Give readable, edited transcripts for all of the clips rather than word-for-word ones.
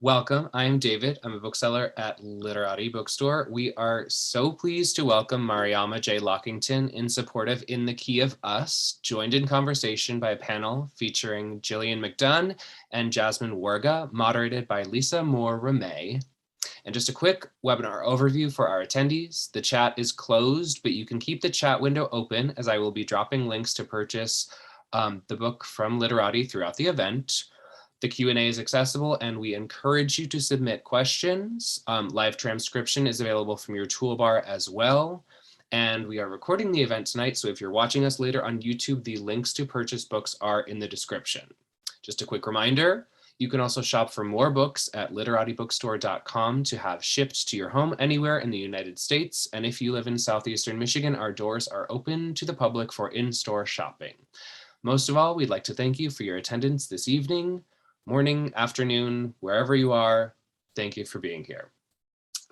Welcome, I am David. I'm a bookseller at Literati bookstore. We are so pleased to welcome Mariama J Lockington in support of In the Key of Us, joined in conversation by a panel featuring Gillian McDunn and Jasmine Warga, moderated by Lisa Moore Ramée. And just a quick webinar overview for our attendees. The chat is closed, but you can keep the chat window open as I will be dropping links to purchase the book from Literati throughout the event. The Q&A is accessible and we encourage you to submit questions. Live transcription is available from your toolbar as well. And we are recording the event tonight, so if you're watching us later on YouTube, the links to purchase books are in the description. Just a quick reminder, you can also shop for more books at literatibookstore.com to have shipped to your home anywhere in the United States. And if you live in Southeastern Michigan, our doors are open to the public for in-store shopping. Most of all, we'd like to thank you for your attendance this evening, morning, afternoon, wherever you are. Thank you for being here.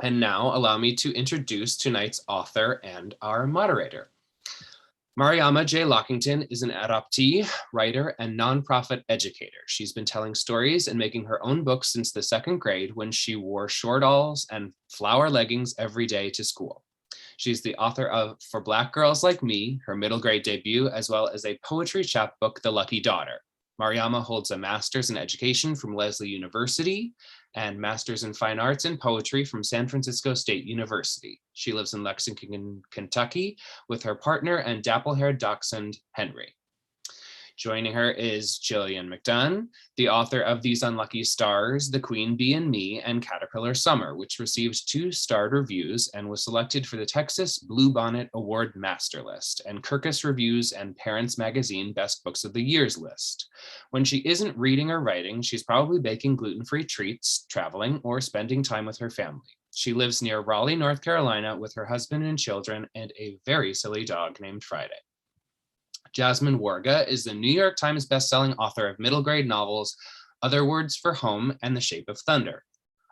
And now allow me to introduce tonight's author and our moderator. Mariama J Lockington is an adoptee, writer, and nonprofit educator. She's been telling stories and making her own books since the second grade when she wore shortalls and flower leggings every day to school. She's the author of For Black Girls Like Me, her middle grade debut, as well as a poetry chapbook, The Lucky Daughter. Mariama holds a master's in education from Lesley University and master's in fine arts and poetry from San Francisco State University. She lives in Lexington, Kentucky with her partner and dapple-haired dachshund, Henry. Joining her is Jillian McDonne, the author of These Unlucky Stars, The Queen Bee and Me, and Caterpillar Summer, which received 2-starred reviews and was selected for the Texas Bluebonnet Award Master List and Kirkus Reviews and Parents Magazine Best Books of the Year's list. When she isn't reading or writing, she's probably baking gluten-free treats, traveling, or spending time with her family. She lives near Raleigh, North Carolina with her husband and children and a very silly dog named Friday. Jasmine Warga is the New York Times bestselling author of middle grade novels Other Words for Home and The Shape of Thunder.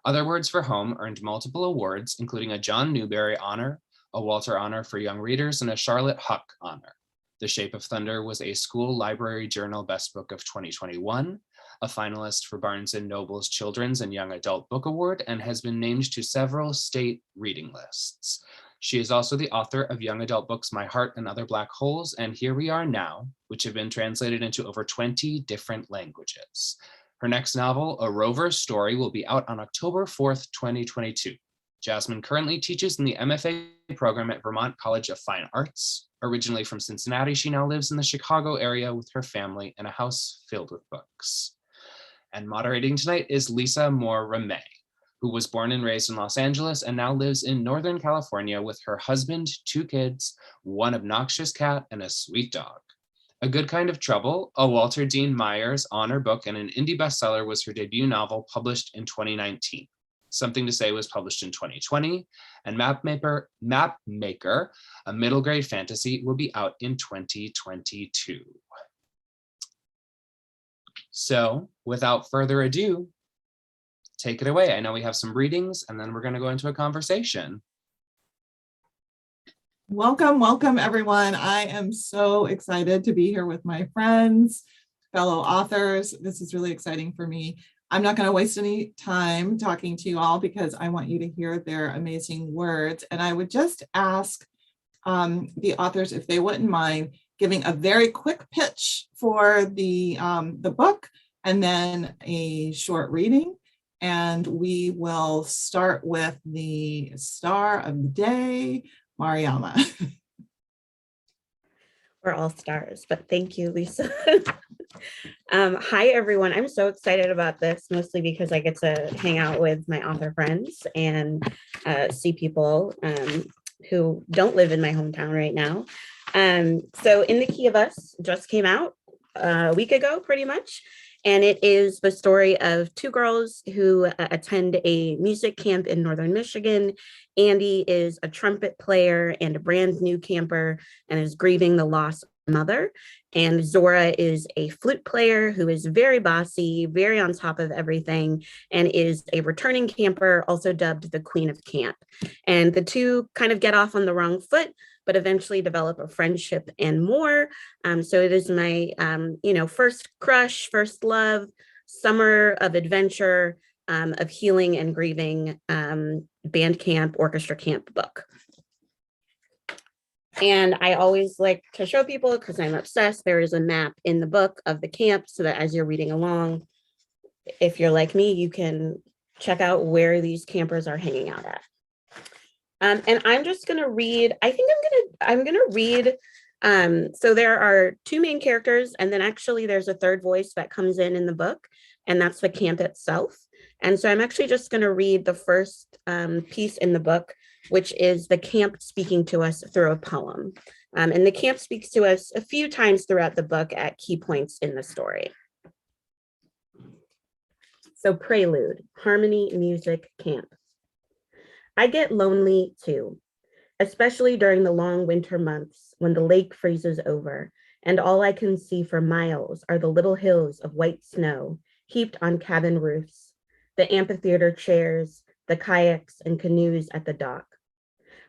Other Words for Home earned multiple awards, including a John Newbery Honor, a Walter Honor for Young Readers, and a Charlotte Huck Honor. The Shape of Thunder was a School Library Journal Best Book of 2021, a finalist for Barnes & Noble's Children's and Young Adult Book Award, and has been named to several state reading lists. She is also the author of young adult books My Heart and Other Black Holes and Here We Are Now, which have been translated into over 20 different languages. Her next novel, A Rover Story, will be out on October 4th, 2022. Jasmine currently teaches in the MFA program at Vermont College of Fine Arts. Originally from Cincinnati, she now lives in the Chicago area with her family in a house filled with books. And moderating tonight is Lisa Moore Ramée, who was born and raised in Los Angeles and now lives in Northern California with her husband, 2 kids, 1 obnoxious cat, and a sweet dog. A Good Kind of Trouble, a Walter Dean Myers honor book and an indie bestseller, was her debut novel published in 2019. Something to Say was published in 2020, and Mapmaker, a middle grade fantasy, will be out in 2022. So without further ado, take it away. I know we have some readings and then we're going to go into a conversation. Welcome, welcome everyone. I am so excited to be here with my friends, fellow authors. This is really exciting for me. I'm not going to waste any time talking to you all because I want you to hear their amazing words. And I would just ask the authors if they wouldn't mind giving a very quick pitch for the book and then a short reading. And we will start with the star of the day, Mariama. We're all stars, but thank you, Lisa. Hi, everyone. I'm so excited about this, mostly because I get to hang out with my author friends and see people who don't live in my hometown right now. So In the Key of Us just came out a week ago, pretty much. And it is the story of 2 girls who attend a music camp in Northern Michigan. Andy is a trumpet player and a brand new camper and is grieving the loss of her mother. And Zora is a flute player who is very bossy, very on top of everything, and is a returning camper, also dubbed the Queen of Camp. And the 2 kind of get off on the wrong foot, but eventually develop a friendship and more. So it is my, first crush, first love, summer of adventure, of healing and grieving band camp, orchestra camp book. And I always like to show people, because I'm obsessed, there is a map in the book of the camp so that as you're reading along, if you're like me, you can check out where these campers are hanging out at. And I'm just going to read, I think I'm going to read. So there are two main characters, and then actually there's a third voice that comes in the book, and that's the camp itself. And so I'm actually just going to read the first piece in the book, which is the camp speaking to us through a poem. And the camp speaks to us a few times throughout the book at key points in the story. So prelude, harmony, music, camp. I get lonely too, especially during the long winter months when the lake freezes over and all I can see for miles are the little hills of white snow heaped on cabin roofs, the amphitheater chairs, the kayaks and canoes at the dock.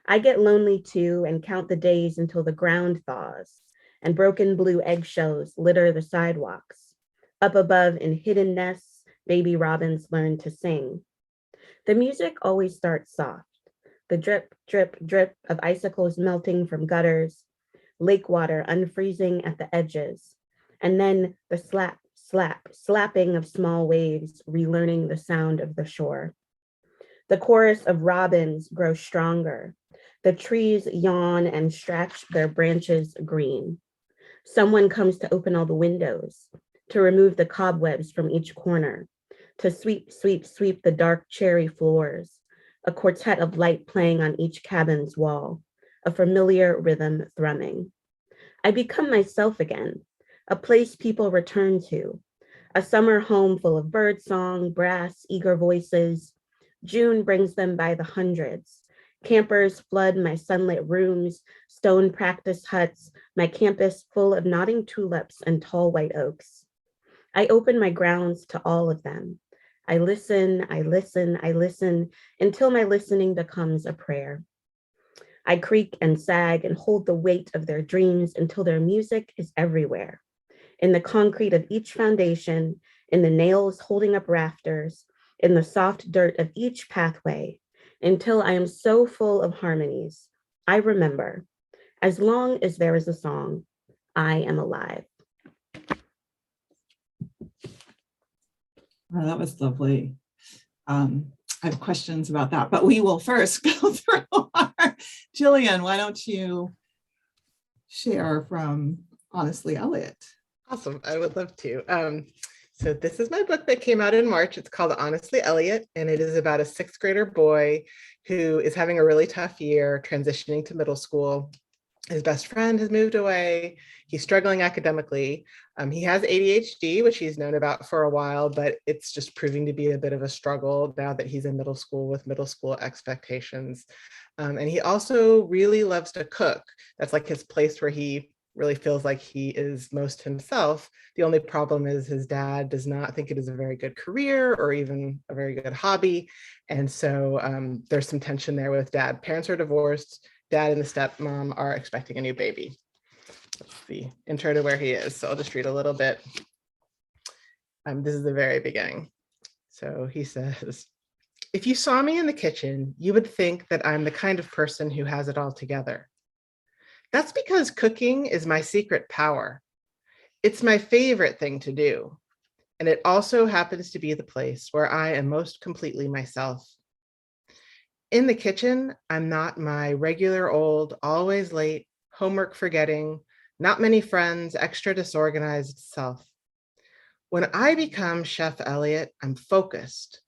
I get lonely too and count the days until the ground thaws and broken blue eggshells litter the sidewalks. Up above in hidden nests, baby robins learn to sing. The music always starts soft. The drip, drip, drip of icicles melting from gutters, lake water unfreezing at the edges, and then the slap, slap, slapping of small waves relearning the sound of the shore. The chorus of robins grows stronger. The trees yawn and stretch their branches green. Someone comes to open all the windows, to remove the cobwebs from each corner, to sweep, sweep, sweep the dark cherry floors, a quartet of light playing on each cabin's wall, a familiar rhythm thrumming. I become myself again, a place people return to, a summer home full of birdsong, brass, eager voices. June brings them by the hundreds. Campers flood my sunlit rooms, stone practice huts, my campus full of nodding tulips and tall white oaks. I open my grounds to all of them. I listen, I listen, I listen until my listening becomes a prayer. I creak and sag and hold the weight of their dreams until their music is everywhere. In the concrete of each foundation, in the nails holding up rafters, in the soft dirt of each pathway, until I am so full of harmonies. I remember, as long as there is a song, I am alive. Oh, that was lovely. I have questions about that, but we will first go through our, Jillian, why don't you share from Honestly Elliot? Awesome, I would love to. So this is my book that came out in March. It's called Honestly Elliot, and it is about a sixth grader boy who is having a really tough year transitioning to middle school. His best friend has moved away. He's struggling academically. He has ADHD, which he's known about for a while, but it's just proving to be a bit of a struggle now that he's in middle school with middle school expectations. And he also really loves to cook. That's like his place where he really feels like he is most himself. The only problem is his dad does not think it is a very good career or even a very good hobby. And so there's some tension there with dad. Parents are divorced. Dad and the stepmom are expecting a new baby. That's the intro to where he is. So I'll just read a little bit. This is the very beginning. So he says, if you saw me in the kitchen, you would think that I'm the kind of person who has it all together. That's because cooking is my secret power. It's my favorite thing to do. And it also happens to be the place where I am most completely myself. In the kitchen, I'm not my regular old, always late, homework forgetting, not many friends, extra disorganized self. When I become Chef Elliot, I'm focused,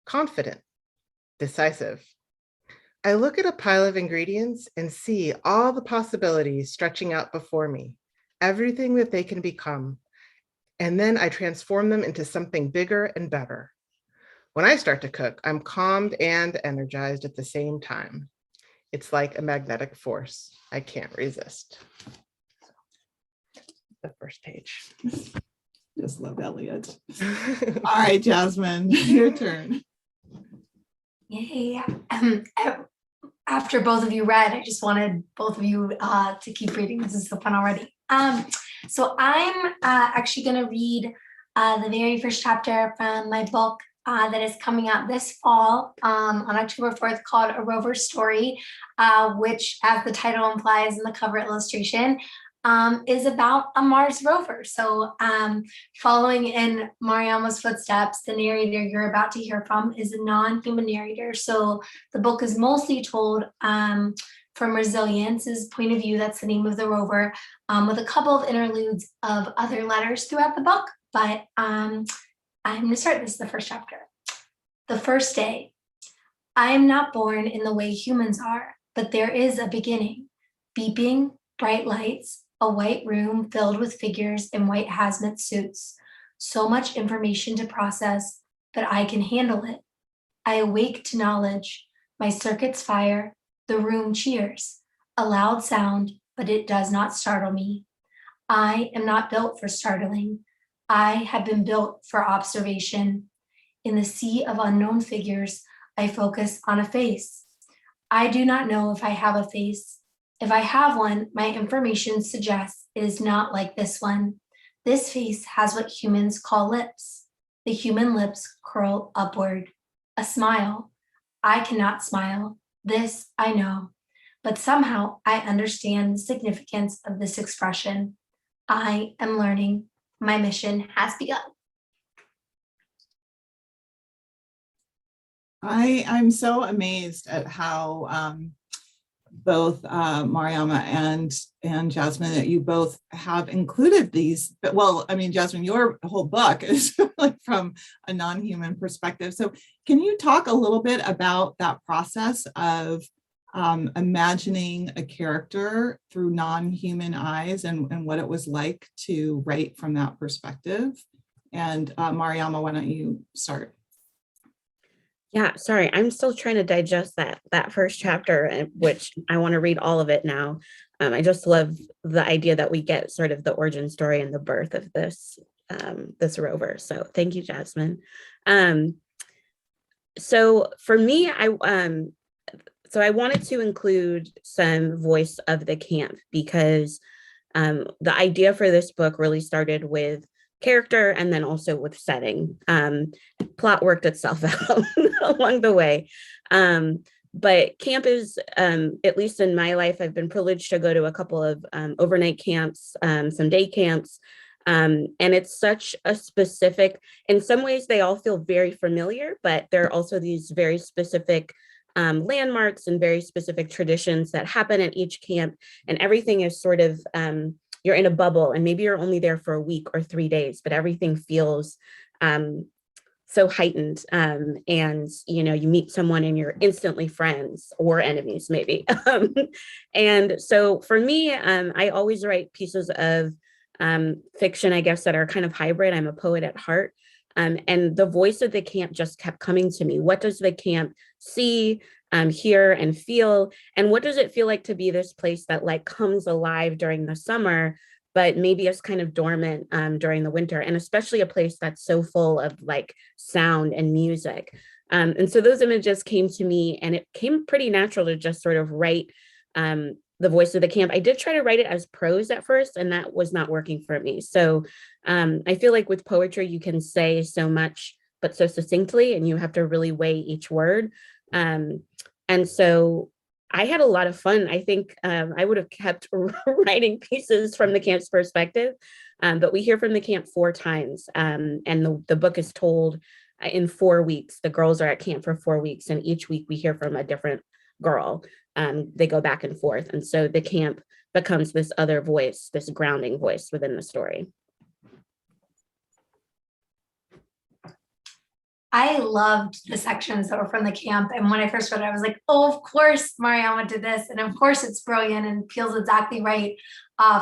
confident, decisive. I look at a pile of ingredients and see all the possibilities stretching out before me, everything that they can become, and then I transform them into something bigger and better. When I start to cook, I'm calmed and energized at the same time. It's like a magnetic force. I can't resist. The first page. Just love Elliot. All right, Jasmine, your turn. Yay. After both of you read, I just wanted both of you to keep reading. This is so fun already. So I'm actually going to read the very first chapter from my book, that is coming out this fall on October 4th called A Rover Story, which, as the title implies in the cover illustration, is about a Mars rover. So following in Mariama's footsteps, the narrator you're about to hear from is a non-human narrator. So the book is mostly told from Resilience's point of view, that's the name of the rover, with a couple of interludes of other letters throughout the book. But I'm going to start. This is the first chapter. The first day. I am not born in the way humans are, but there is a beginning. Beeping, bright lights, a white room filled with figures in white hazmat suits. So much information to process, but I can handle it. I awake to knowledge. My circuits fire. The room cheers. A loud sound, but it does not startle me. I am not built for startling. I have been built for observation. In the sea of unknown figures, I focus on a face. I do not know if I have a face. If I have one, my information suggests it is not like this one. This face has what humans call lips. The human lips curl upward. A smile. I cannot smile. This I know. But somehow I understand the significance of this expression. I am learning. My mission has begun. I'm so amazed at how both Mariama and Jasmine, that you both have included these. But well, I mean, Jasmine, your whole book is like from a non-human perspective. So can you talk a little bit about that process of imagining a character through non-human eyes and what it was like to write from that perspective? And Mariama, why don't you start? Yeah, sorry, I'm still trying to digest that first chapter, which I want to read all of it now. I just love the idea that we get sort of the origin story and the birth of this rover. So thank you, Jasmine. So for me, I wanted to include some voice of the camp because the idea for this book really started with character and then also with setting. Plot worked itself out along the way. But camp is, at least in my life, I've been privileged to go to a couple of overnight camps, some day camps. And it's such a specific, in some ways they all feel very familiar, but there are also these very specific landmarks and very specific traditions that happen at each camp. And everything is sort of, you're in a bubble and maybe you're only there for a week or 3 days, but everything feels so heightened. And, you meet someone and you're instantly friends or enemies, maybe. And so for me, I always write pieces of fiction, I guess, that are kind of hybrid. I'm a poet at heart. And the voice of the camp just kept coming to me. What does the camp see, hear, and feel? And what does it feel like to be this place that like comes alive during the summer, but maybe is kind of dormant during the winter, and especially a place that's so full of like sound and music. And so those images came to me, and it came pretty natural to just sort of write the voice of the camp. I did try to write it as prose at first, and that was not working for me. So I feel like with poetry, you can say so much, but so succinctly, and you have to really weigh each word. And so I had a lot of fun. I think I would have kept writing pieces from the camp's perspective, but we hear from the camp 4 times, and the book is told in 4 weeks. The girls are at camp for 4 weeks, and each week we hear from a different girl. They go back and forth. And so the camp becomes this other voice, this grounding voice within the story. I loved the sections that were from the camp. And when I first read it, I was like, oh, of course Mariama did this. And of course it's brilliant and feels exactly right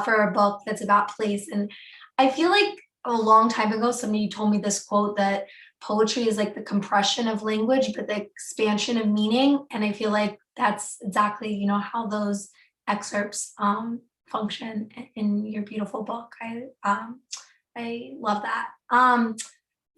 for a book that's about place. And I feel like a long time ago, somebody told me this quote that poetry is like the compression of language, but the expansion of meaning. And I feel like that's exactly, how those excerpts function in your beautiful book. I love that.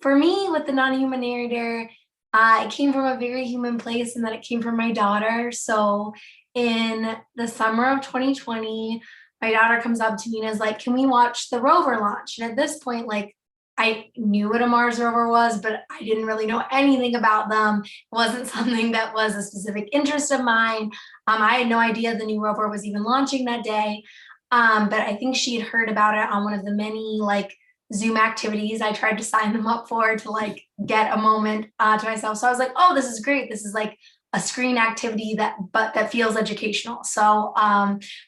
For me, with the non-human narrator, it came from a very human place, and that it came from my daughter. So in the summer of 2020, my daughter comes up to me and is like, can we watch the Rover launch? And at this point, like, I knew what a Mars rover was, but I didn't really know anything about them. It wasn't something that was a specific interest of mine. I had no idea the new rover was even launching that day. But I think she had heard about it on one of the many like Zoom activities I tried to sign them up for to like get a moment to myself. So I was like, oh, this is great. This is like a screen activity that feels educational. So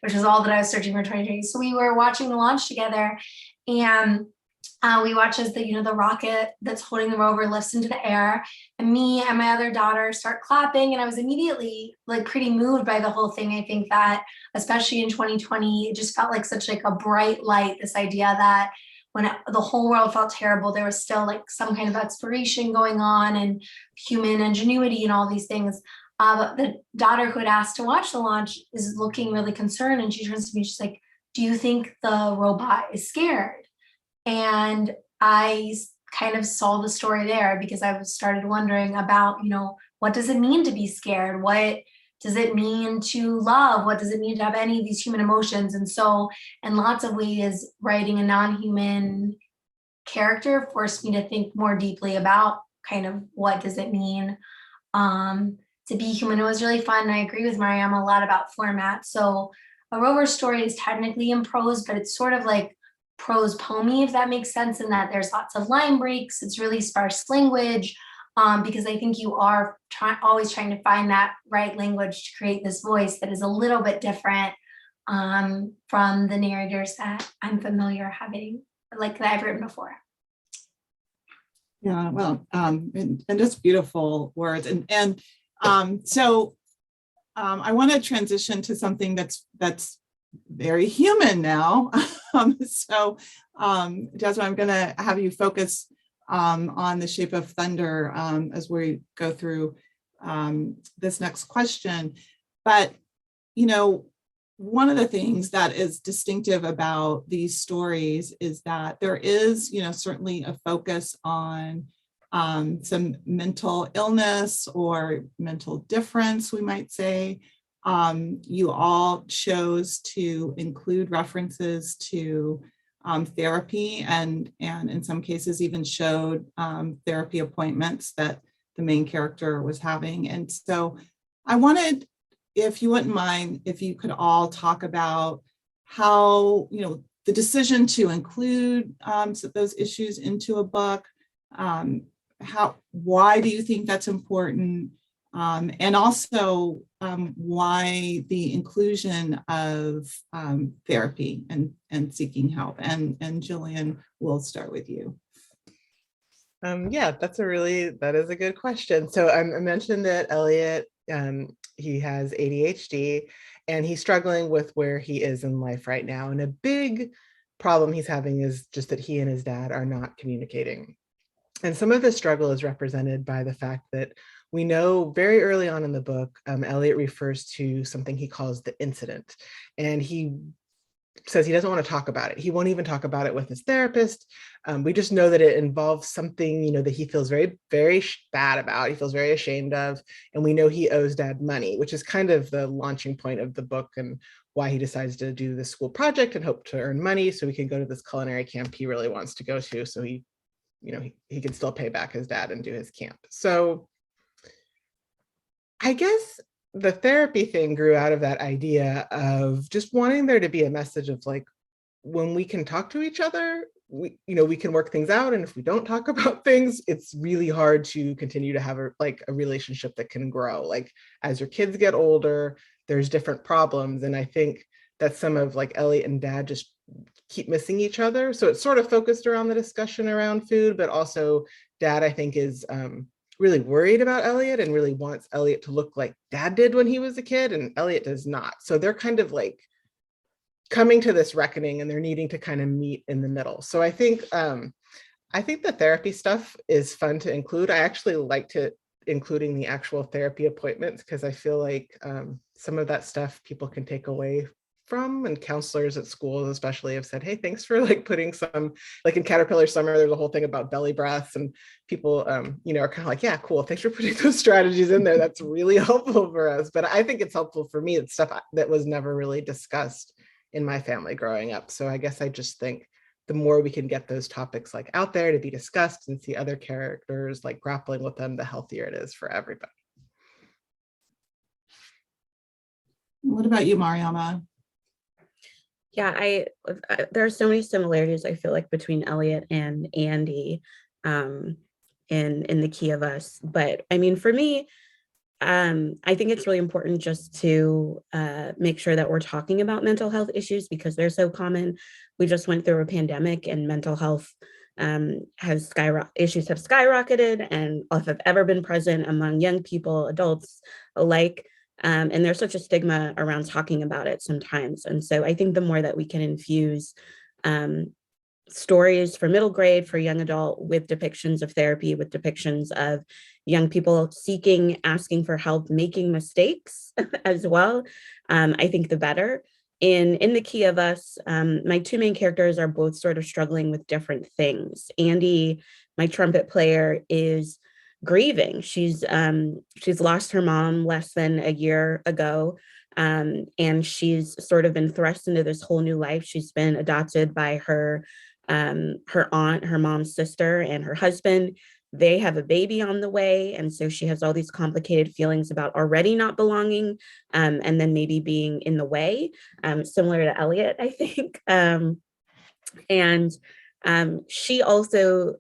which was all that I was searching for 2020. So we were watching the launch together, and we watch as the rocket that's holding the rover lifts into the air, and me and my other daughter start clapping. And I was immediately like pretty moved by the whole thing. I think that especially in 2020, it just felt like such like a bright light, this idea that when the whole world felt terrible, there was still like some kind of exploration going on and human ingenuity and all these things. But the daughter who had asked to watch the launch is looking really concerned, and she turns to me, she's like, do you think the robot is scared? And I kind of saw the story there, because I started wondering about, what does it mean to be scared? What does it mean to love? What does it mean to have any of these human emotions? And so, in lots of ways, writing a non-human character forced me to think more deeply about kind of what does it mean to be human. It was really fun. And I agree with Mariama a lot about format. So a Rover story is technically in prose, but it's sort of like prose poemy, if that makes sense, in that there's lots of line breaks. It's really sparse language, because I think you are always trying to find that right language to create this voice that is a little bit different from the narrators that I'm familiar having, like that I've written before. Yeah, well, and just beautiful words. So I want to transition to something that's very human now. Jasmine, I'm going to have you focus on The Shape of Thunder as we go through this next question. But, one of the things that is distinctive about these stories is that there is, certainly a focus on some mental illness or mental difference, we might say. You all chose to include references to therapy, and in some cases even showed therapy appointments that the main character was having. And so I wanted, if you wouldn't mind, if you could all talk about how, the decision to include those issues into a book, why do you think that's important? And also why the inclusion of therapy and seeking help. And Jillian, we'll start with you. Yeah, that is a good question. So I mentioned that Elliot, he has ADHD, and he's struggling with where he is in life right now. And a big problem he's having is just that he and his dad are not communicating. And some of his struggle is represented by the fact that we know very early on in the book, Elliot refers to something he calls the incident. And he says he doesn't want to talk about it. He won't even talk about it with his therapist. We just know that it involves something, that he feels very, very bad about. He feels very ashamed of. And we know he owes dad money, which is kind of the launching point of the book and why he decides to do this school project and hope to earn money so he can go to this culinary camp he really wants to go to. So he can still pay back his dad and do his camp. So I guess the therapy thing grew out of that idea of just wanting there to be a message of like, when we can talk to each other, we can work things out. And if we don't talk about things, it's really hard to continue to have a relationship that can grow. Like as your kids get older, there's different problems. And I think that some of like Elliot and dad just keep missing each other. So it's sort of focused around the discussion around food, but also dad, I think, is really worried about Elliot and really wants Elliot to look like dad did when he was a kid, and Elliot does not. So they're kind of like coming to this reckoning, and they're needing to kind of meet in the middle. So I think the therapy stuff is fun to include. I actually like including the actual therapy appointments, because I feel like some of that stuff people can take away from, and counselors at schools especially have said, hey, thanks for like putting some, like in Caterpillar Summer, there's a whole thing about belly breaths, and people are kind of like, yeah, cool, thanks for putting those strategies in there. That's really helpful for us. But I think it's helpful for me. It's stuff that was never really discussed in my family growing up. So I guess I just think the more we can get those topics like out there to be discussed and see other characters like grappling with them, the healthier it is for everybody. What about you, Mariama? Yeah, there are so many similarities, I feel like, between Elliot and Andy in The Key of Us. But I mean, for me, I think it's really important just to make sure that we're talking about mental health issues because they're so common. We just went through a pandemic and mental health issues have skyrocketed and have ever been present among young people, adults alike. And there's such a stigma around talking about it sometimes. And so I think the more that we can infuse stories for middle grade, for young adult, with depictions of therapy, with depictions of young people seeking, asking for help, making mistakes as well, I think the better. In The Key of Us, my two main characters are both sort of struggling with different things. Andy, my trumpet player, is grieving. She's lost her mom less than a year ago. And she's sort of been thrust into this whole new life. She's been adopted by her aunt, her mom's sister, and her husband. They have a baby on the way. And so she has all these complicated feelings about already not belonging, and then maybe being in the way, similar to Elliot, I think. She also,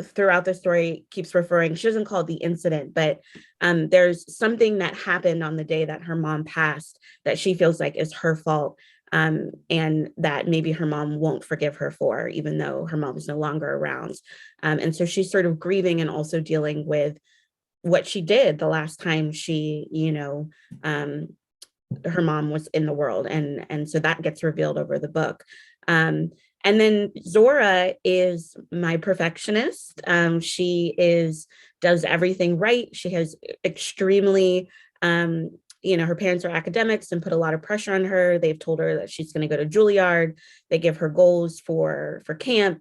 throughout the story, keeps referring, she doesn't call it the incident, but there's something that happened on the day that her mom passed that she feels like is her fault, and that maybe her mom won't forgive her for, even though her mom is no longer around. And so she's sort of grieving and also dealing with what she did the last time she, her mom was in the world. And so that gets revealed over the book. And then Zora is my perfectionist. She does everything right. She has extremely, her parents are academics and put a lot of pressure on her. They've told her that she's going to go to Juilliard. They give her goals for camp.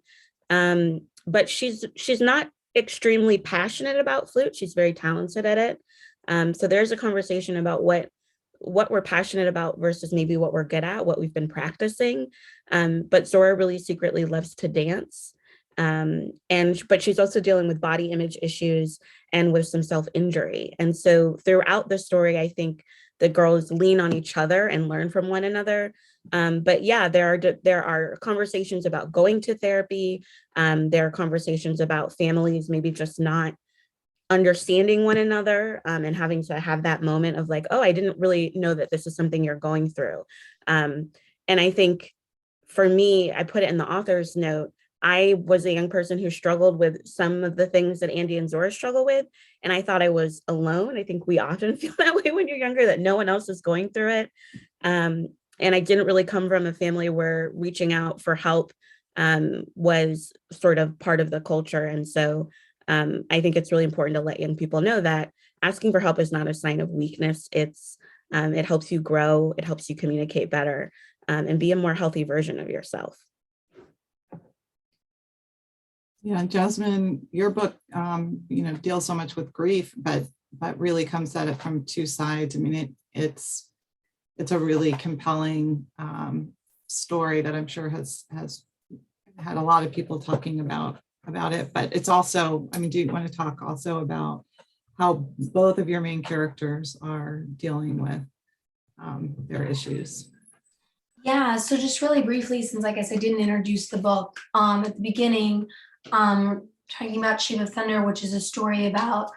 But she's not extremely passionate about flute. She's very talented at it. So there's a conversation about what we're passionate about versus maybe what we're good at, what we've been practicing. But Zora really secretly loves to dance. But she's also dealing with body image issues and with some self-injury. And so throughout the story, I think the girls lean on each other and learn from one another. But yeah, there are conversations about going to therapy. There are conversations about families maybe just not understanding one another, and having to have that moment of like, oh, I didn't really know that this is something you're going through. And I think for me, I put it in the author's note, I was a young person who struggled with some of the things that Andy and Zora struggle with. And I thought I was alone. I think we often feel that way when you're younger, that no one else is going through it. And I didn't really come from a family where reaching out for help was sort of part of the culture. And so I think it's really important to let young people know that asking for help is not a sign of weakness. It helps you grow, it helps you communicate better, and be a more healthy version of yourself. Yeah, Jasmine, your book, deals so much with grief, but really comes at it from two sides. I mean, it's a really compelling story that I'm sure has had a lot of people talking about it. But it's also, do you want to talk also about how both of your main characters are dealing with their issues? Yeah, so just really briefly, since I guess I didn't introduce the book at the beginning, talking about Shape of Thunder, which is a story about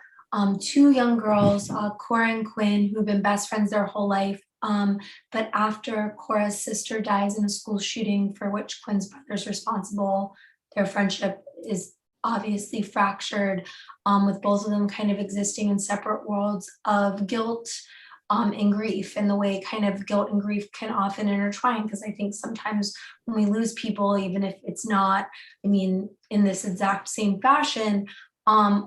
two young girls, Cora and Quinn, who have been best friends their whole life. But after Cora's sister dies in a school shooting for which Quinn's brother is responsible, their friendship is obviously fractured, with both of them kind of existing in separate worlds of guilt and grief, and the way kind of guilt and grief can often intertwine, because I think sometimes when we lose people, even if it's not, in this exact same fashion,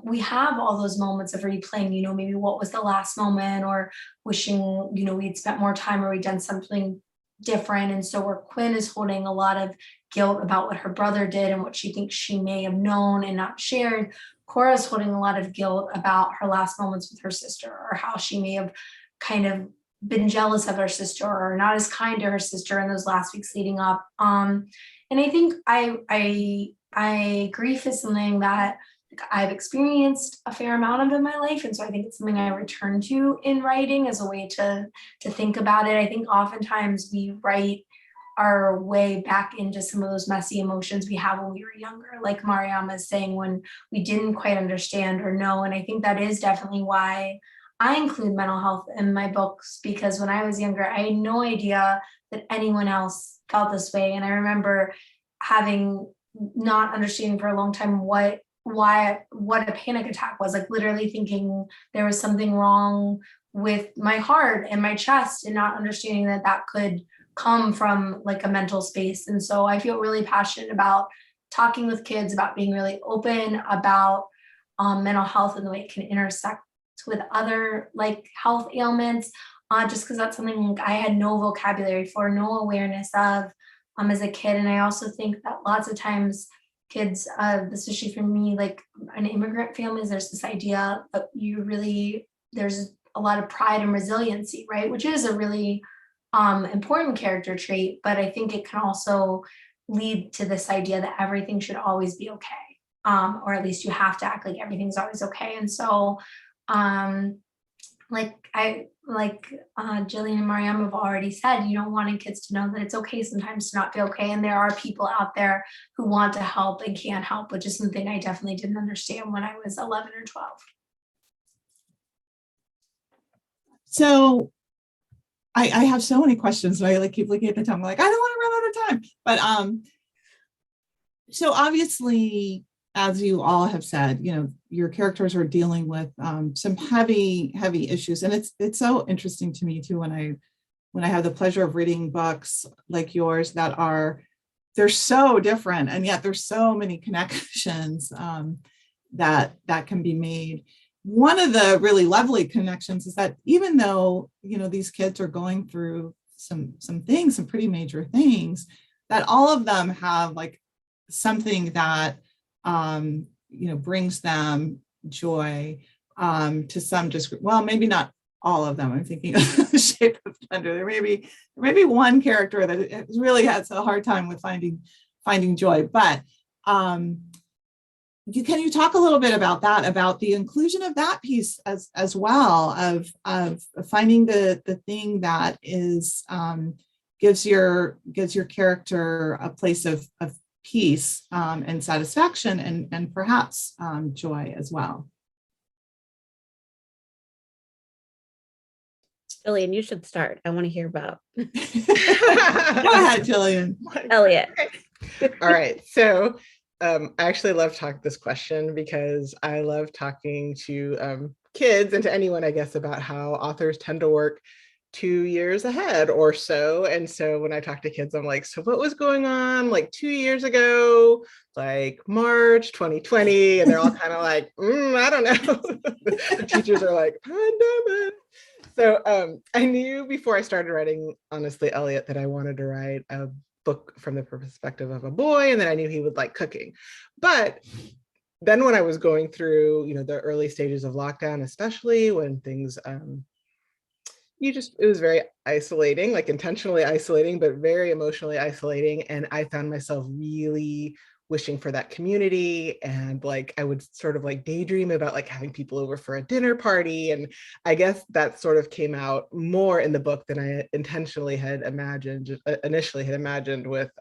we have all those moments of replaying, maybe what was the last moment, or wishing, we'd spent more time or we'd done something different. And so where Quinn is holding a lot of guilt about what her brother did and what she thinks she may have known and not shared, Cora's holding a lot of guilt about her last moments with her sister, or how she may have kind of been jealous of her sister or not as kind to her sister in those last weeks leading up. And I think grief is something that I've experienced a fair amount of in my life. And so I think it's something I return to in writing as a way to think about it. I think oftentimes we write our way back into some of those messy emotions we have when we were younger, like Mariama is saying, when we didn't quite understand or know. And I think that is definitely why I include mental health in my books, because when I was younger, I had no idea that anyone else felt this way. And I remember not understanding for a long time what a panic attack was, like literally thinking there was something wrong with my heart and my chest, and not understanding that could come from like a mental space. And so I feel really passionate about talking with kids, about being really open about mental health and the way it can intersect with other like health ailments, just because that's something like I had no vocabulary for, no awareness of as a kid. And I also think that lots of times kids, especially for me, like in immigrant families, there's this idea that there's a lot of pride and resiliency, right? Which is a really important character trait, but I think it can also lead to this idea that everything should always be okay, or at least you have to act like everything's always okay. And so, Jillian and Mariama have already said, wanting kids to know that it's okay sometimes to not feel okay, and there are people out there who want to help and can help, which is something I definitely didn't understand when I was 11 or 12. So I have so many questions, and I like keep looking at the time. I'm like, I don't want to run out of time. But so obviously, as you all have said, your characters are dealing with some heavy issues, and it's so interesting to me too when I have the pleasure of reading books like yours they're so different, and yet there's so many connections that can be made. One of the really lovely connections is that even though, these kids are going through some things, some pretty major things, that all of them have like something that, brings them joy to some degree. Well, maybe not all of them. I'm thinking of the Shape of Thunder. There may be one character that really has a hard time with finding joy, but can you talk a little bit about that, about the inclusion of that piece as well, of finding the thing that is gives your character a place of peace and satisfaction and perhaps joy as well. Jillian, you should start. I want to hear about. Go ahead, Jillian. Elliot. All right. So I actually love this question because I love talking to kids and to anyone, I guess, about how authors tend to work 2 years ahead or so. And so when I talk to kids, I'm like, so what was going on like 2 years ago, like March 2020? And they're all kind of like, I don't know. The teachers are like, pandemic. So I knew before I started writing Honestly, Elliot, that I wanted to write a book from the perspective of a boy, and then I knew he would like cooking. But then when I was going through, the early stages of lockdown, especially when things, it was very isolating, like intentionally isolating, but very emotionally isolating. And I found myself really wishing for that community. And like, I would sort of like daydream about like having people over for a dinner party. And I guess that sort of came out more in the book than I initially had imagined with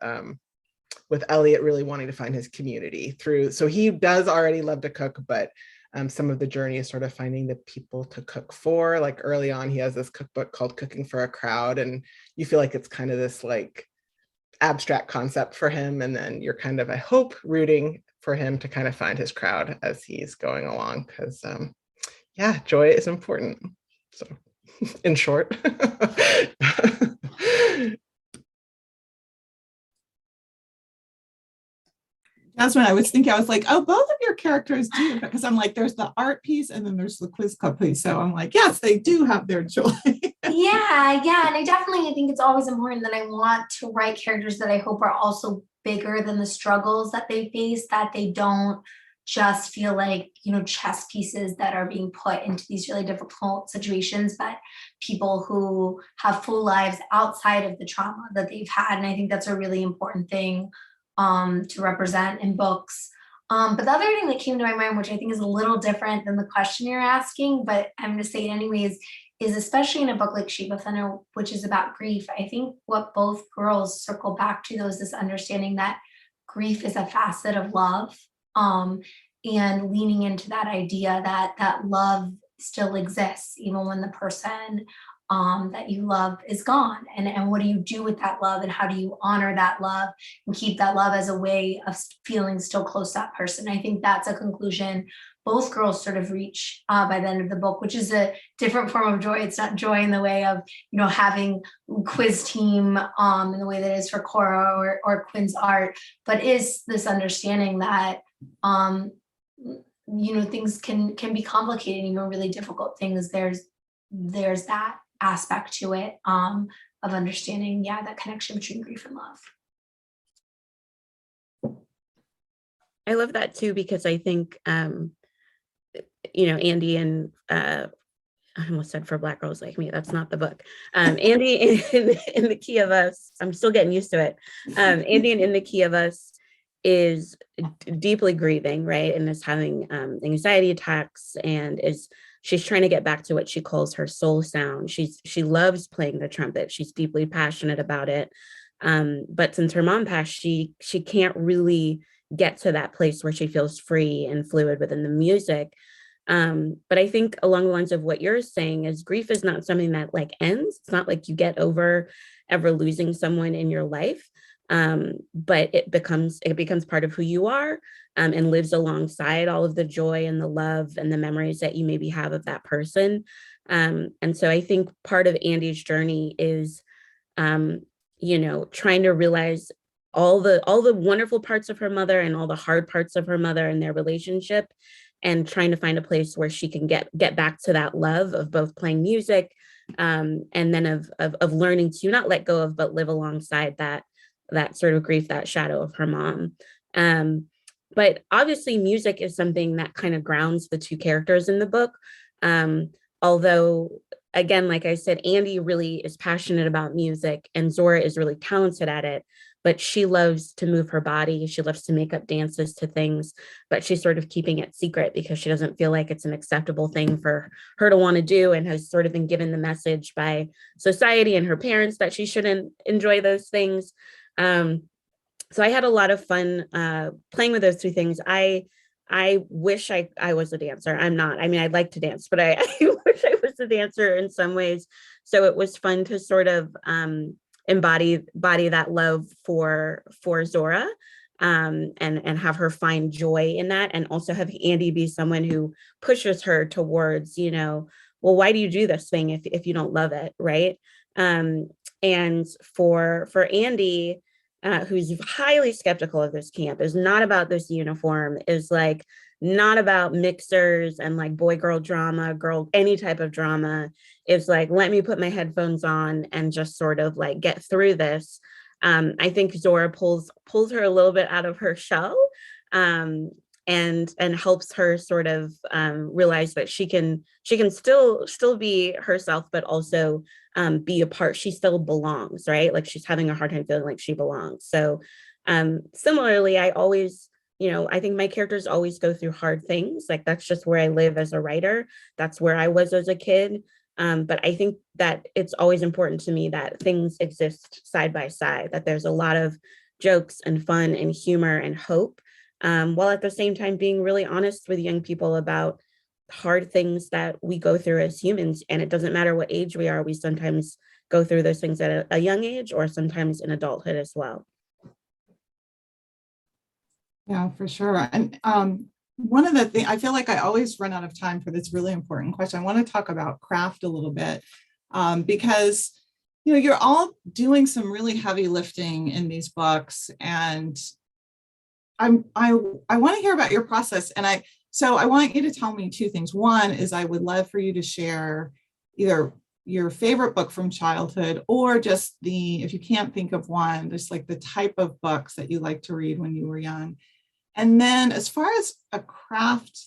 Elliot really wanting to find his community through. So he does already love to cook, but some of the journey is sort of finding the people to cook for. Like early on, he has this cookbook called Cooking for a Crowd, and you feel like it's kind of this like abstract concept for him, and then you're kind of, I hope, rooting for him to kind of find his crowd as he's going along, because joy is important. So in short. Jasmine, I was like, oh, both of your characters do, because I'm like, there's the art piece and then there's the quiz club piece. So I'm like, yes, they do have their joy. Yeah. And I definitely think it's always important that I want to write characters that I hope are also bigger than the struggles that they face, that they don't just feel like, chess pieces that are being put into these really difficult situations, but people who have full lives outside of the trauma that they've had. And I think that's a really important thing to represent in books. But the other thing that came to my mind, which I think is a little different than the question you're asking, but I'm going to say it anyways, is especially in a book like Shape of Thunder, which is about grief. I think what both girls circle back to, though, is this understanding that grief is a facet of love, and leaning into that idea that love still exists, even when the person that you love is gone. And what do you do with that love, and how do you honor that love and keep that love as a way of feeling still close to that person? I think that's a conclusion both girls sort of reach by the end of the book, which is a different form of joy. It's not joy in the way of, having quiz team in the way that is for Cora or Quinn's art, but is this understanding that, things can be complicated, even really difficult things. There's that aspect to it of understanding, that connection between grief and love. I love that too, because I think, Andy and I almost said For Black Girls Like Me, that's not the book. Andy in The Key of Us, I'm still getting used to it. Andy in The Key of Us is deeply grieving, right? And is having anxiety attacks, and she's trying to get back to what she calls her soul sound. She loves playing the trumpet. She's deeply passionate about it. But since her mom passed, she can't really get to that place where she feels free and fluid within the music. But I think along the lines of what you're saying is grief is not something that like ends. It's not like you get over ever losing someone in your life. But it becomes part of who you are, and lives alongside all of the joy and the love and the memories that you maybe have of that person. And so I think part of Andy's journey is, trying to realize all the wonderful parts of her mother and all the hard parts of her mother and their relationship, and trying to find a place where she can get back to that love of both playing music, and then of learning to not let go of, but live alongside that sort of grief, that shadow of her mom. But obviously music is something that kind of grounds the two characters in the book. Although, again, like I said, Andy really is passionate about music and Zora is really talented at it, but she loves to move her body. She loves to make up dances to things, but she's sort of keeping it secret because she doesn't feel like it's an acceptable thing for her to want to do, and has sort of been given the message by society and her parents that she shouldn't enjoy those things. So I had a lot of fun playing with those two things. I wish I was a dancer. I'm not. I mean, I'd like to dance, but I wish I was a dancer in some ways. So it was fun to sort of embody that love for Zora, and have her find joy in that, and also have Andy be someone who pushes her towards, well, why do you do this thing if you don't love it, right? And for Andy, who's highly skeptical of this camp, is not about this uniform, is like not about mixers and like boy girl drama, any type of drama, is like, let me put my headphones on and just sort of like get through this. I think Zora pulls her a little bit out of her shell, and helps her sort of realize that she can still be herself, but also be a part. She still belongs, right? Like she's having a hard time feeling like she belongs. So similarly, I always, I think my characters always go through hard things. Like that's just where I live as a writer. That's where I was as a kid. But I think that it's always important to me that things exist side by side, that there's a lot of jokes and fun and humor and hope, while at the same time being really honest with young people about hard things that we go through as humans. And it doesn't matter what age we are, we sometimes go through those things at a young age, or sometimes in adulthood as well. Yeah, for sure. And one of the things, I feel like I always run out of time for this really important question. I want to talk about craft a little bit, because you're all doing some really heavy lifting in these books, and I want to hear about your process. And so I want you to tell me two things. One is I would love for you to share either your favorite book from childhood, or just if you can't think of one, just like the type of books that you like to read when you were young. And then as far as a craft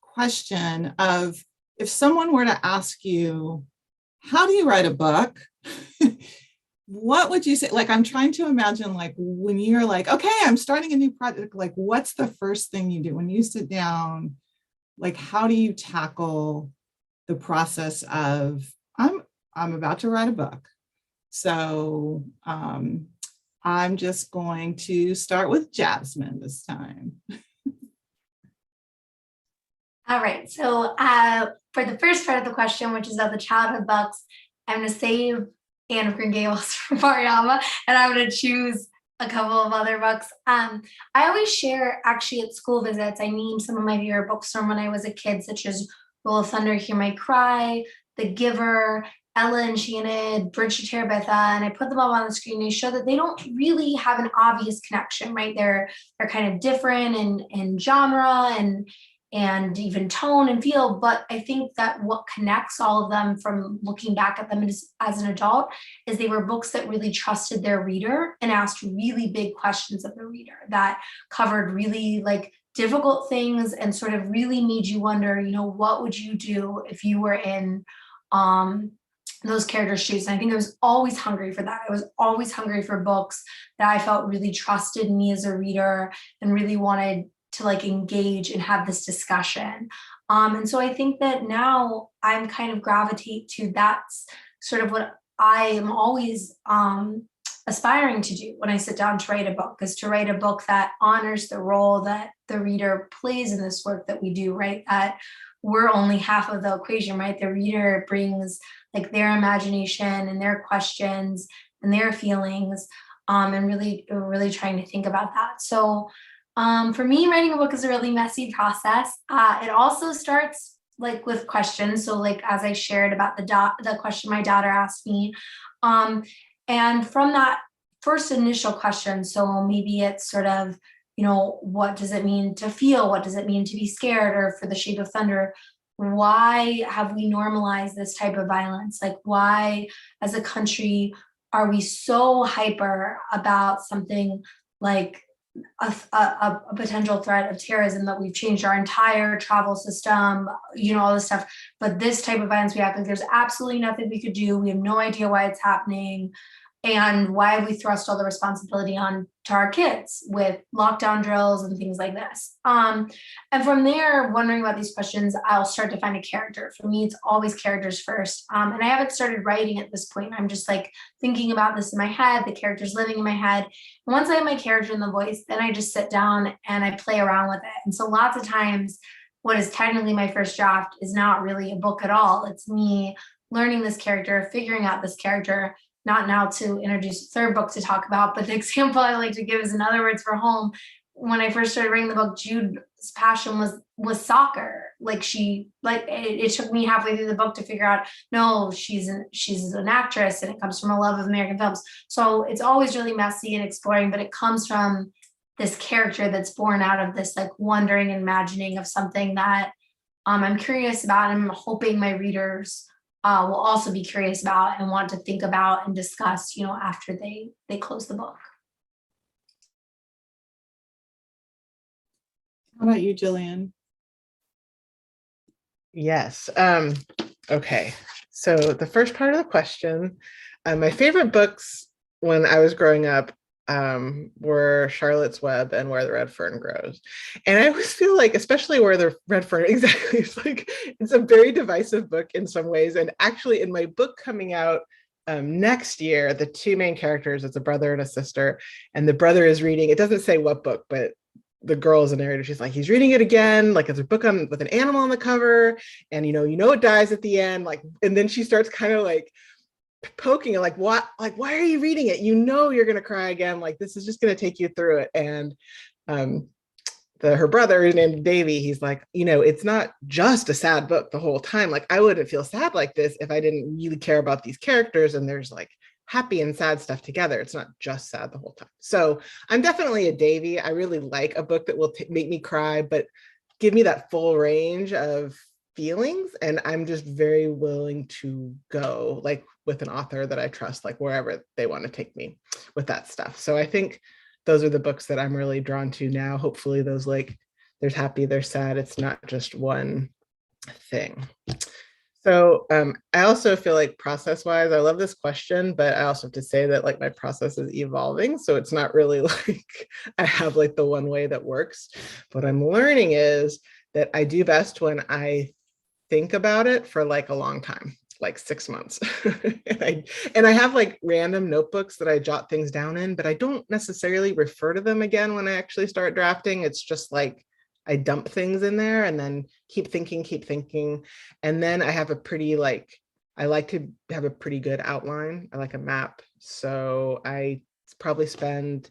question of, if someone were to ask you, how do you write a book? What would you say? Like, I'm trying to imagine, like, when you're like, okay, I'm starting a new project, like, what's the first thing you do when you sit down? Like, how do you tackle the process of, I'm about to write a book. So I'm just going to start with Jasmine this time. All right, so for the first part of the question, which is of the childhood books, I'm going to save Anne of Green Gables for Mariama, and I'm going to choose a couple of other books. I always share, actually, at school visits, I named some of my favorite books from when I was a kid, such as Roll of Thunder, Hear My Cry, The Giver, Ella Enchanted, Bridge to Terabitha, and I put them all on the screen. They show that they don't really have an obvious connection, right? They're kind of different in genre and even tone and feel, but I think that what connects all of them from looking back at them as an adult is they were books that really trusted their reader and asked really big questions of the reader that covered really like difficult things and sort of really made you wonder, you know, what would you do if you were in those characters' shoes? And I think I was always hungry for that. I was always hungry for books that I felt really trusted me as a reader and really wanted to like engage and have this discussion. And so I think that now I'm kind of gravitate to that's sort of what I am always aspiring to do when I sit down to write a book, is to write a book that honors the role that the reader plays in this work that we do, right? That we're only half of the equation, right? The reader brings like their imagination and their questions and their feelings, and really trying to think about that. So for me, writing a book is a really messy process. It also starts like with questions. So like, as I shared about the question my daughter asked me, and from that first initial question, so maybe it's sort of, you know, what does it mean to feel? What does it mean to be scared? Or for The Shape of Thunder, why have we normalized this type of violence? Like, why as a country are we so hyper about something like a potential threat of terrorism, that we've changed our entire travel system, you know, all this stuff. But this type of violence, we act like there's absolutely nothing we could do. We have no idea why it's happening. And why have we thrust all the responsibility on to our kids with lockdown drills and things like this? And from there, wondering about these questions, I'll start to find a character. For me, it's always characters first. And I haven't started writing at this point. I'm just like thinking about this in my head, the characters living in my head. And once I have my character in the voice, then I just sit down and I play around with it. And so lots of times, what is technically my first draft is not really a book at all. It's me learning this character, figuring out this character. Not now to introduce a third book to talk about, but the example I like to give is In Other Words for Home. When I first started writing the book, Jude's passion was soccer. Like it took me halfway through the book to figure out, no, she's an actress and it comes from a love of American films. So it's always really messy and exploring, but it comes from this character that's born out of this like wondering and imagining of something that I'm curious about, and I'm hoping my readers will also be curious about and want to think about and discuss, you know, after they close the book. How about you, Jillian? Yes. Okay. So the first part of the question, my favorite books when I was growing up were Charlotte's Web and Where the Red Fern Grows. And I always feel like, especially Where the Red Fern, exactly, it's a very divisive book in some ways. And actually in my book coming out next year, the two main characters, it's a brother and a sister, and the brother is reading, it doesn't say what book, but the girl is a narrator. She's like, he's reading it again, like it's a book with an animal on the cover, and you know it dies at the end, like, and then she starts kind of like poking, like, what, like, why are you reading it? You know you're gonna cry again, like this is just gonna take you through it. And her brother named Davy, he's like, you know, it's not just a sad book the whole time. Like I wouldn't feel sad like this if I didn't really care about these characters, and there's like happy and sad stuff together. It's not just sad the whole time. So I'm definitely a Davy. I really like a book that will make me cry, but give me that full range of feelings. And I'm just very willing to go like with an author that I trust, like wherever they want to take me with that stuff. So I think those are the books that I'm really drawn to now. Hopefully those, like, there's happy, there's sad. It's not just one thing. So I also feel like process-wise, I love this question, but I also have to say that like my process is evolving. So it's not really like I have like the one way that works. What I'm learning is that I do best when I think about it for like a long time, like 6 months. and I have like random notebooks that I jot things down in, but I don't necessarily refer to them again when I actually start drafting. It's just like I dump things in there and then keep thinking. And then I have a pretty like, I like to have a pretty good outline. I like a map. So I probably spend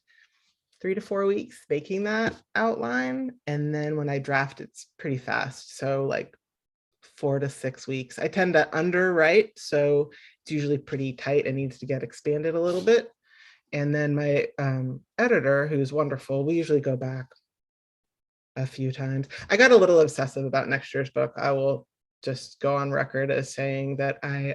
3 to 4 weeks making that outline. And then when I draft, it's pretty fast. So like 4 to 6 weeks. I tend to underwrite. So it's usually pretty tight and needs to get expanded a little bit. And then my editor, who's wonderful, we usually go back a few times. I got a little obsessive about next year's book. I will just go on record as saying that I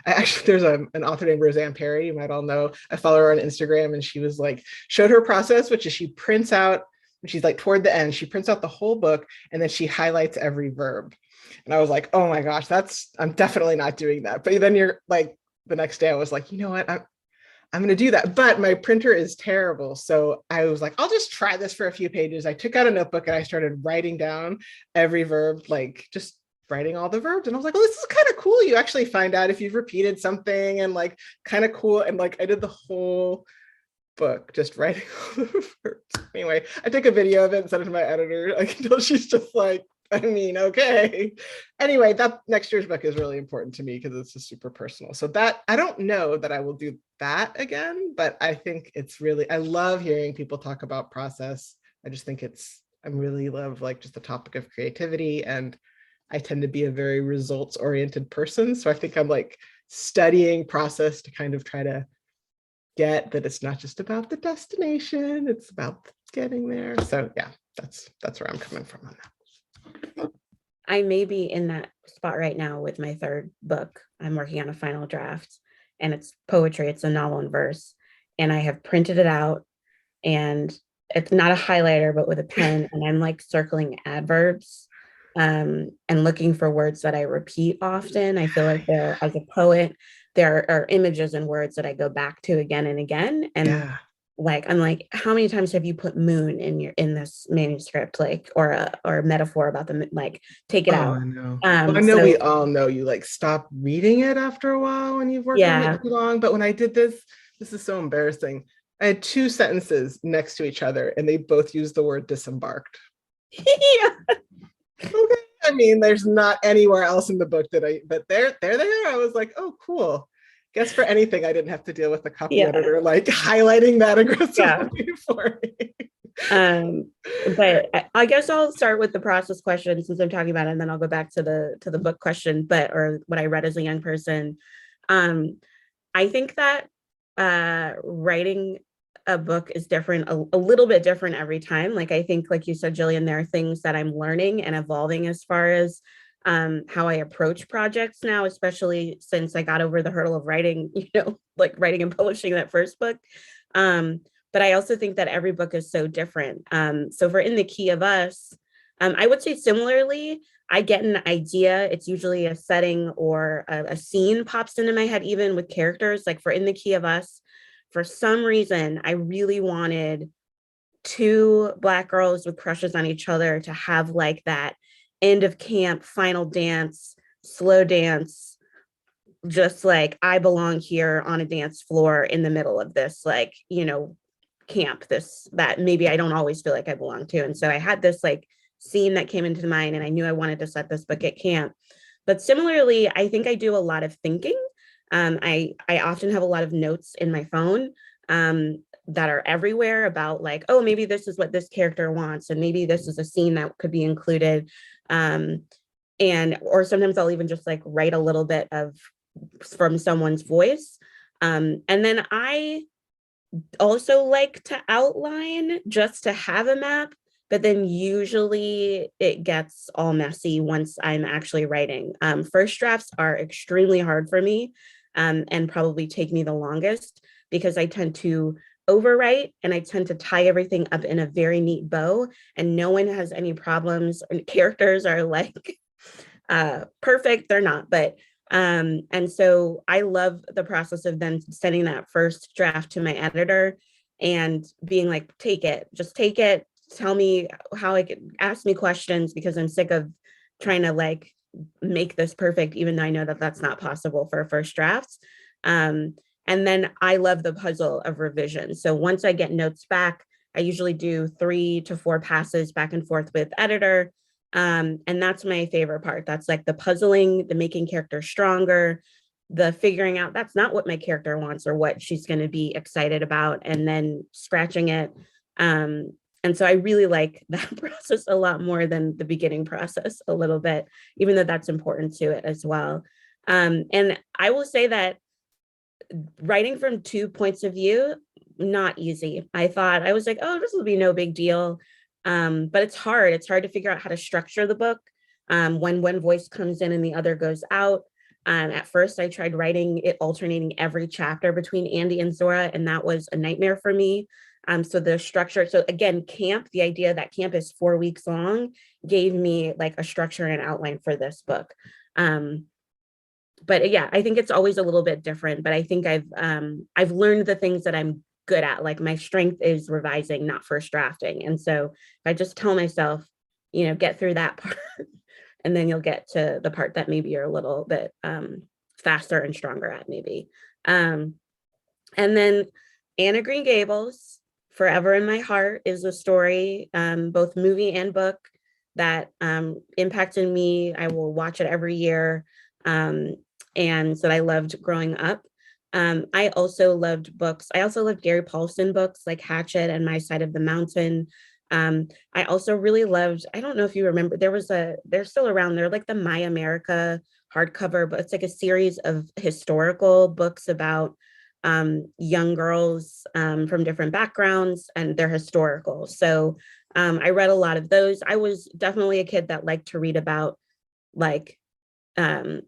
actually, there's an author named Roseanne Perry, you might all know. I follow her on Instagram, and she was like, showed her process, which is she prints out, she's like toward the end, she prints out the whole book and then she highlights every verb. And I was like, oh my gosh, I'm definitely not doing that. But then you're like, the next day I was like, you know what, I'm going to do that, but my printer is terrible. So I was like, I'll just try this for a few pages. I took out a notebook and I started writing down every verb, like just writing all the verbs. And I was like, oh, this is kind of cool. You actually find out if you've repeated something, and like kind of cool. And like, I did the whole book just writing all the verbs. Anyway, I took a video of it and sent it to my editor. I can tell she's just like, I mean, okay. Anyway, that next year's book is really important to me because it's just super personal. So that, I don't know that I will do that again, but I think it's really, I love hearing people talk about process. I just think I really love like just the topic of creativity, and I tend to be a very results oriented person. So I think I'm like studying process to kind of try to get that it's not just about the destination, it's about getting there. So yeah, that's where I'm coming from on that. I may be in that spot right now with my third book. I'm working on a final draft, and it's poetry. It's a novel in verse, and I have printed it out, and it's not a highlighter, but with a pen, and I'm like circling adverbs and looking for words that I repeat often. I feel like as a poet, there are images and words that I go back to again and again. And yeah. Like, I'm like, how many times have you put moon in this manuscript, like, or a metaphor about the, like, take it out. I know. Well, I know we all know you like stop reading it after a while when you've worked on it too long. But when I did this is so embarrassing. I had 2 sentences next to each other and they both used the word disembarked. Yeah. Okay. I mean, there's not anywhere else in the book but there they are. I was like, oh, cool. Guess for anything, I didn't have to deal with the copy editor like highlighting that aggressively for me. But I guess I'll start with the process question since I'm talking about it, and then I'll go back to the book question, or what I read as a young person. I think that writing a book is different, a little bit different every time. Like, I think, like you said, Jillian, there are things that I'm learning and evolving as far as how I approach projects now, especially since I got over the hurdle of writing, like writing and publishing that first book. But I also think that every book is so different. So for In the Key of Us, I would say similarly, I get an idea. It's usually a setting or a scene pops into my head, even with characters. Like for In the Key of Us, for some reason, I really wanted 2 Black girls with crushes on each other to have like that end of camp, final dance, slow dance, just like I belong here on a dance floor in the middle of this, like, camp, that maybe I don't always feel like I belong to. And so I had this like scene that came into mind, and I knew I wanted to set this book at camp. But similarly, I think I do a lot of thinking. I often have a lot of notes in my phone that are everywhere about like, oh, maybe this is what this character wants, and maybe this is a scene that could be included. Or sometimes I'll even just like write a little bit from someone's voice. And then I also like to outline just to have a map, but then usually it gets all messy once I'm actually writing. First drafts are extremely hard for me, and probably take me the longest, because I tend to overwrite, and I tend to tie everything up in a very neat bow, and no one has any problems, and characters are like perfect. They're not, but and so I love the process of then sending that first draft to my editor and being like, just take it, tell me how I can, ask me questions, because I'm sick of trying to like make this perfect, even though I know that that's not possible for first drafts. And then I love the puzzle of revision. So once I get notes back, I usually do 3 to 4 passes back and forth with editor. And that's my favorite part. That's like the puzzling, the making characters stronger, the figuring out that's not what my character wants or what she's going to be excited about, and then scratching it. And so I really like that process a lot more than the beginning process a little bit, even though that's important to it as well. And I will say that writing from 2 points of view, not easy. I was like, oh, this will be no big deal. But it's hard. It's hard to figure out how to structure the book when one voice comes in and the other goes out. At first, I tried writing it alternating every chapter between Andy and Zora, and that was a nightmare for me. So the structure, so again, camp, the idea that camp is 4 weeks long gave me like a structure and outline for this book. But yeah, I think it's always a little bit different, but I think I've learned the things that I'm good at. Like my strength is revising, not first drafting. And so if I just tell myself, get through that part, and then you'll get to the part that maybe you're a little bit faster and stronger at maybe. And then Anne of Green Gables, Forever in My Heart, is a story, both movie and book, that impacted me. I will watch it every year. And that I loved growing up. I also loved books. I also loved Gary Paulson books like Hatchet and My Side of the Mountain. I also really loved, I don't know if you remember, they're still around. They're like the My America hardcover, but it's like a series of historical books about young girls from different backgrounds, and they're historical. So I read a lot of those. I was definitely a kid that liked to read about like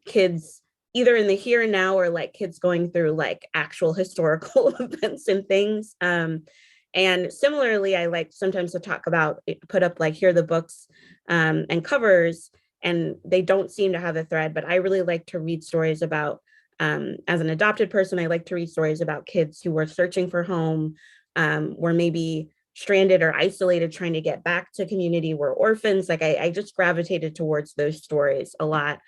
kids either in the here and now, or like kids going through like actual historical events and things. And similarly, I like sometimes to talk about, put up like, here are the books and covers, and they don't seem to have a thread, but I really like to read stories about, as an adopted person, I like to read stories about kids who were searching for home, were maybe stranded or isolated, trying to get back to community, were orphans. Like I just gravitated towards those stories a lot.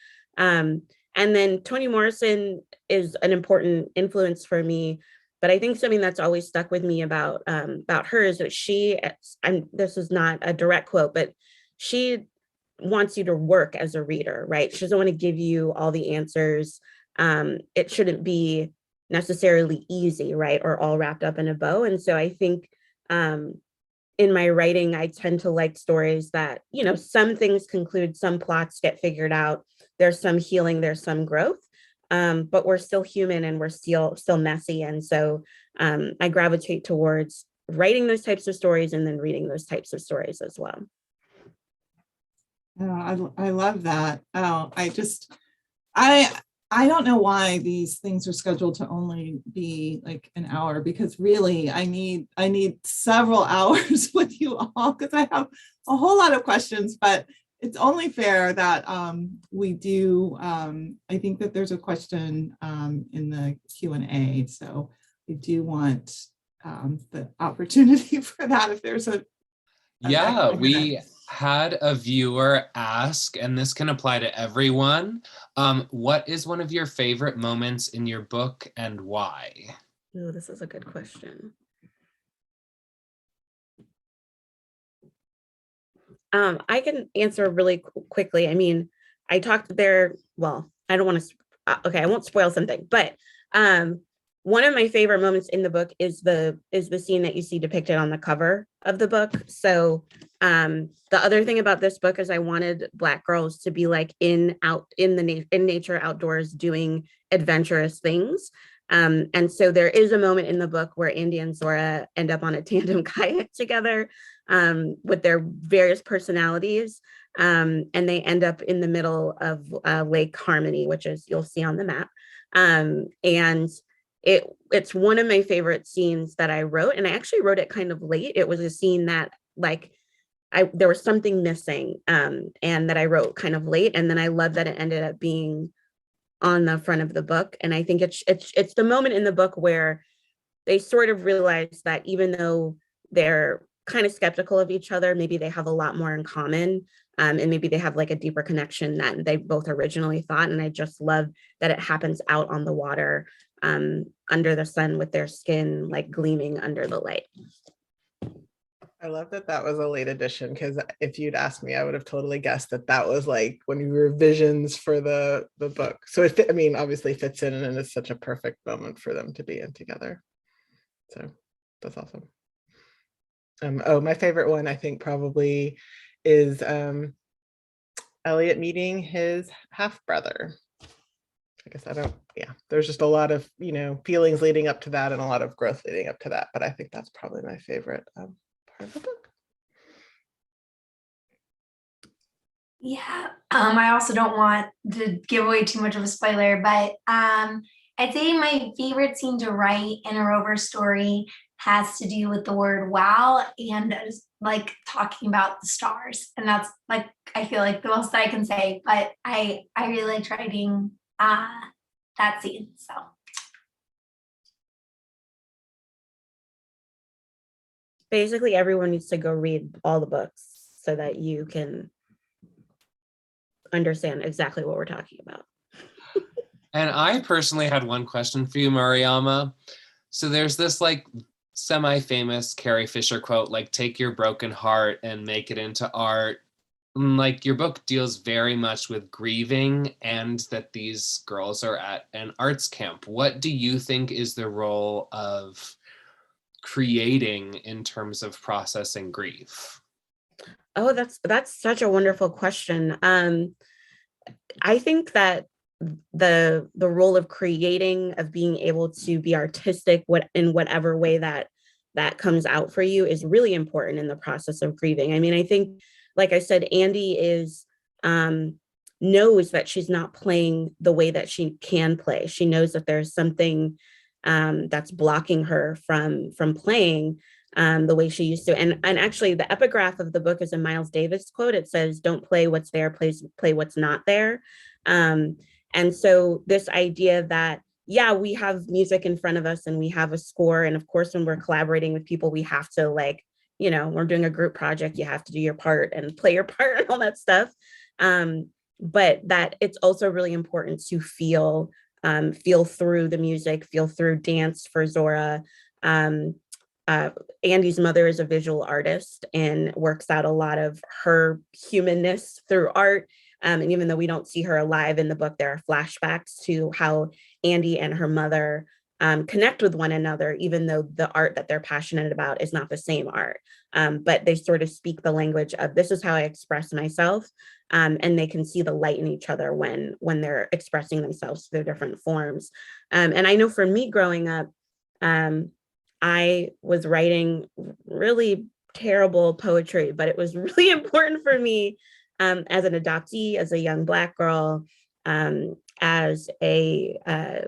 And then Toni Morrison is an important influence for me, but I think something that's always stuck with me about her is that this is not a direct quote, but she wants you to work as a reader, right? She doesn't want to give you all the answers. It shouldn't be necessarily easy, right? Or all wrapped up in a bow. And so I think in my writing, I tend to like stories that, some things conclude, some plots get figured out, there's some healing, there's some growth, but we're still human and we're still messy. And so I gravitate towards writing those types of stories and then reading those types of stories as well. Oh, I love that. Oh, I don't know why these things are scheduled to only be like an hour, because really I need several hours with you all, because I have a whole lot of questions, but it's only fair that we do. I think that there's a question in the Q&A, so we do want the opportunity for that if there's a. Yeah, we had a viewer ask, and this can apply to everyone. What is one of your favorite moments in your book and why? Oh, this is a good question. I can answer really quickly. I mean, I talked there, well, I don't want to, okay, I won't spoil something, but one of my favorite moments in the book is the scene that you see depicted on the cover of the book. So the other thing about this book is I wanted Black girls to be like in nature, outdoors, doing adventurous things. And so there is a moment in the book where Andy and Zora end up on a tandem kayak together with their various personalities. And they end up in the middle of Lake Harmony, which is, you'll see on the map. And it's one of my favorite scenes that I wrote, and I actually wrote it kind of late. It was a scene that like there was something missing, and that I wrote kind of late, and then I love that it ended up being on the front of the book. And I think it's the moment in the book where they sort of realize that even though they're kind of skeptical of each other, maybe they have a lot more in common, and maybe they have like a deeper connection than they both originally thought. And I just love that it happens out on the water, under the sun, with their skin like gleaming under the light. I love that that was a late edition, because if you'd asked me, I would have totally guessed that that was like when we were revisions for the book. So I mean, obviously fits in, and it's such a perfect moment for them to be in together. So that's awesome. Oh, my favorite one, I think probably is Elliot meeting his half brother. I guess there's just a lot of, feelings leading up to that and a lot of growth leading up to that. But I think that's probably my favorite part of the book. Yeah, I also don't want to give away too much of a spoiler, but I'd say my favorite scene to write in a Rover story has to do with the word wow and like talking about the stars. And that's like, I feel like the most I can say, but I really liked writing that scene. So Basically, everyone needs to go read all the books so that you can understand exactly what we're talking about. And I personally had one question for you, Mariama. So there's this like semi-famous Carrie Fisher quote, like, take your broken heart and make it into art. Like, your book deals very much with grieving and that these girls are at an arts camp. What do you think is the role of creating in terms of processing grief? Oh, that's such a wonderful question. I think that the role of creating, of being able to be artistic in whatever way that comes out for you, is really important in the process of grieving. I mean, I think, like I said, Andy is knows that she's not playing the way that she can play. She knows that there's something that's blocking her from playing the way she used to. And actually, the epigraph of the book is a Miles Davis quote. It says, "Don't play what's there, play what's not there." And so this idea that, yeah, we have music in front of us and we have a score. And of course, when we're collaborating with people, we have to, like, we're doing a group project, you have to do your part and play your part and all that stuff. But that it's also really important to feel through the music, feel through dance for Zora. Andy's mother is a visual artist and works out a lot of her humanness through art. And even though we don't see her alive in the book, there are flashbacks to how Andy and her mother connect with one another, even though the art that they're passionate about is not the same art. But they sort of speak the language of, this is how I express myself. And they can see the light in each other when they're expressing themselves through different forms. And I know for me growing up, I was writing really terrible poetry, but it was really important for me as an adoptee, as a young Black girl, as a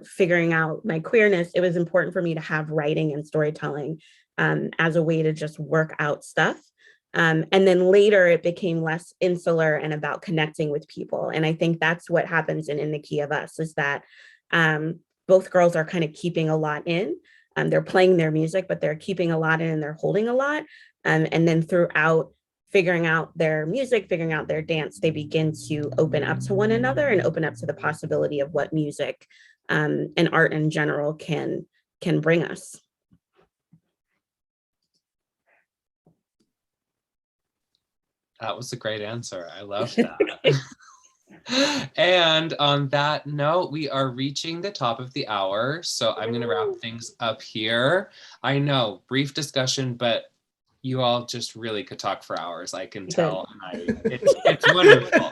figuring out my queerness. It was important for me to have writing and storytelling as a way to just work out stuff. And then later it became less insular and about connecting with people. And I think that's what happens in the Key of Us, is that both girls are kind of keeping a lot in. They're playing their music, but they're keeping a lot in and they're holding a lot. And then throughout figuring out their music, figuring out their dance, they begin to open up to one another and open up to the possibility of what music and art in general can bring us. That was a great answer. I love that. And on that note, we are reaching the top of the hour. So I'm going to wrap things up here. I know, brief discussion, but you all just really could talk for hours, I can tell. And it's wonderful.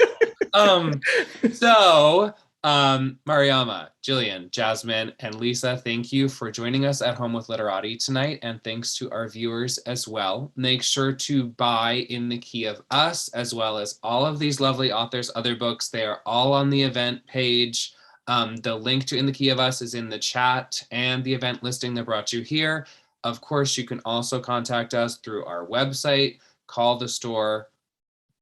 Mariama, Jillian, Jasmine, and Lisa, thank you for joining us at Home with Literati tonight, and thanks to our viewers as well. Make sure to buy In the Key of Us, as well as all of these lovely authors' other books. They are all on the event page. The link to In the Key of Us is in the chat and the event listing that brought you here. Of course, you can also contact us through our website, call the store.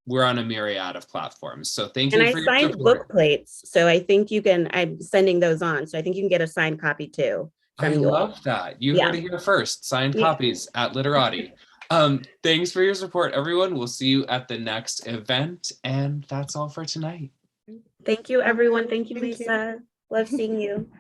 We're on a myriad of platforms. So thank you And I for your signed support. book plates, so I think you can, I'm sending those on, so I think you can get a signed copy too I from you all. love that. You Yeah. heard it here first. Signed Yeah. copies at Literati. Thanks for your support, everyone. We'll see you at the next event. And that's all for tonight. Thank you, everyone. Thank you, Thank you. Lisa. Love seeing you.